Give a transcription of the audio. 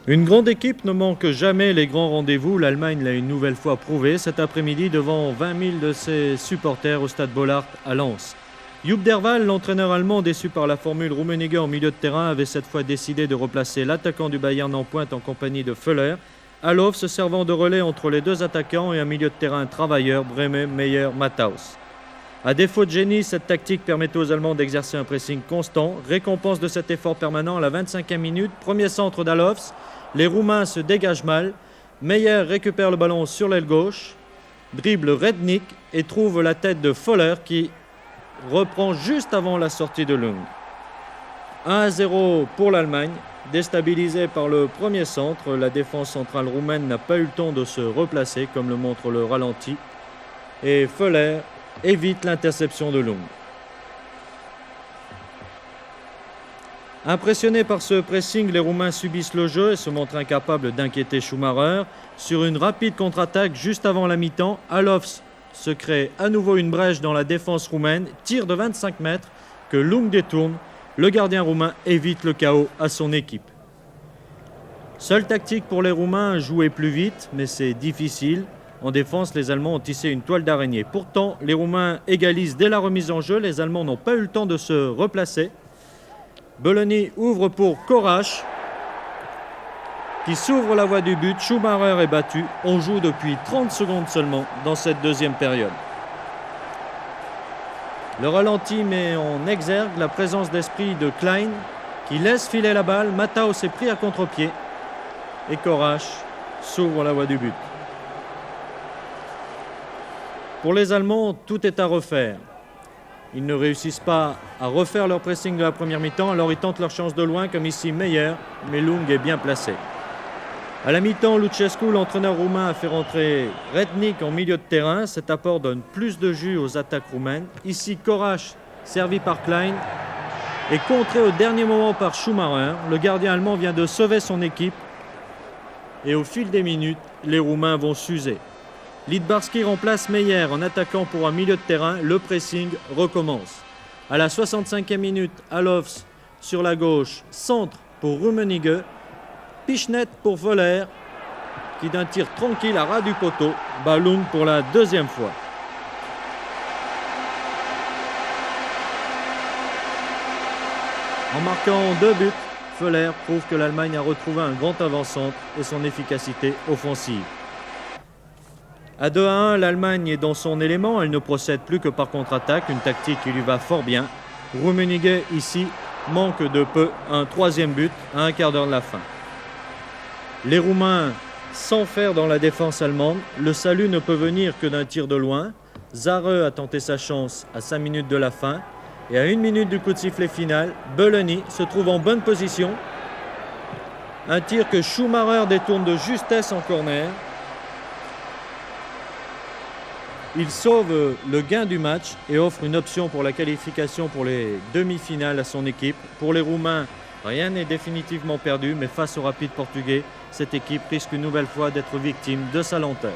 Une grande équipe ne manque jamais les grands rendez-vous. L'Allemagne l'a une nouvelle fois prouvé cet après-midi devant 20 000 de ses supporters au stade Bollaert à Lens. Joop Derwall, l'entraîneur allemand déçu par la formule Rummenigge en milieu de terrain, avait cette fois décidé de replacer l'attaquant du Bayern en pointe en compagnie de Föhler. Alof se servant de relais entre les deux attaquants et un milieu de terrain travailleur, Brehme, Meyer, Matthaus. À défaut de génie, cette tactique permettait aux Allemands d'exercer un pressing constant. Récompense de cet effort permanent à la 25e minute. Premier centre d'Alofs. Les Roumains se dégagent mal. Meyer récupère le ballon sur l'aile gauche, dribble Rednik et trouve la tête de Föhler qui reprend juste avant la sortie de Lung. 1-0 pour l'Allemagne. Déstabilisée par le premier centre, la défense centrale roumaine n'a pas eu le temps de se replacer comme le montre le ralenti. Et Föhler évite l'interception de Lung. Impressionnés par ce pressing, les Roumains subissent le jeu et se montrent incapables d'inquiéter Schumacher. Sur une rapide contre-attaque juste avant la mi-temps, Alofs se crée à nouveau une brèche dans la défense roumaine, tir de 25 mètres que Lung détourne. Le gardien roumain évite le chaos à son équipe. Seule tactique pour les Roumains, jouer plus vite, mais c'est difficile. En défense, les Allemands ont tissé une toile d'araignée. Pourtant, les Roumains égalisent dès la remise en jeu. Les Allemands n'ont pas eu le temps de se replacer. Bölöni ouvre pour Korach, qui s'ouvre la voie du but. Schumacher est battu. On joue depuis 30 secondes seulement dans cette deuxième période. Le ralenti met en exergue la présence d'esprit de Klein, qui laisse filer la balle. Matthaus est pris à contre-pied. Et Korach s'ouvre la voie du but. Pour les Allemands, tout est à refaire. Ils ne réussissent pas à refaire leur pressing de la première mi-temps, alors ils tentent leur chance de loin, comme ici Meyer, mais Lung est bien placé. À la mi-temps, Lucescu, l'entraîneur roumain, a fait rentrer Rednik en milieu de terrain. Cet apport donne plus de jus aux attaques roumaines. Ici, Korach, servi par Klein, est contré au dernier moment par Schumacher. Le gardien allemand vient de sauver son équipe. Et au fil des minutes, les Roumains vont s'user. Littbarski remplace Meyer en attaquant pour un milieu de terrain. Le pressing recommence. À la 65e minute, Alofs sur la gauche, centre pour Rummenigge. Pichnet pour Föhler, qui d'un tir tranquille à ras du poteau, bat Lung pour la deuxième fois. En marquant 2 buts, Föhler prouve que l'Allemagne a retrouvé un grand avant-centre et son efficacité offensive. À 2-1, l'Allemagne est dans son élément, elle ne procède plus que par contre-attaque, une tactique qui lui va fort bien. Rummenigge, ici, manque de peu un 3e but à un quart d'heure de la fin. Les Roumains s'enferment dans la défense allemande. Le salut ne peut venir que d'un tir de loin. Zare a tenté sa chance à 5 minutes de la fin. Et à 1 minute du coup de sifflet final, Bölöni se trouve en bonne position. Un tir que Schumacher détourne de justesse en corner. Il sauve le gain du match et offre une option pour la qualification pour les demi-finales à son équipe. Pour les Roumains, rien n'est définitivement perdu, mais face au Rapide portugais, cette équipe risque une nouvelle fois d'être victime de sa lenteur.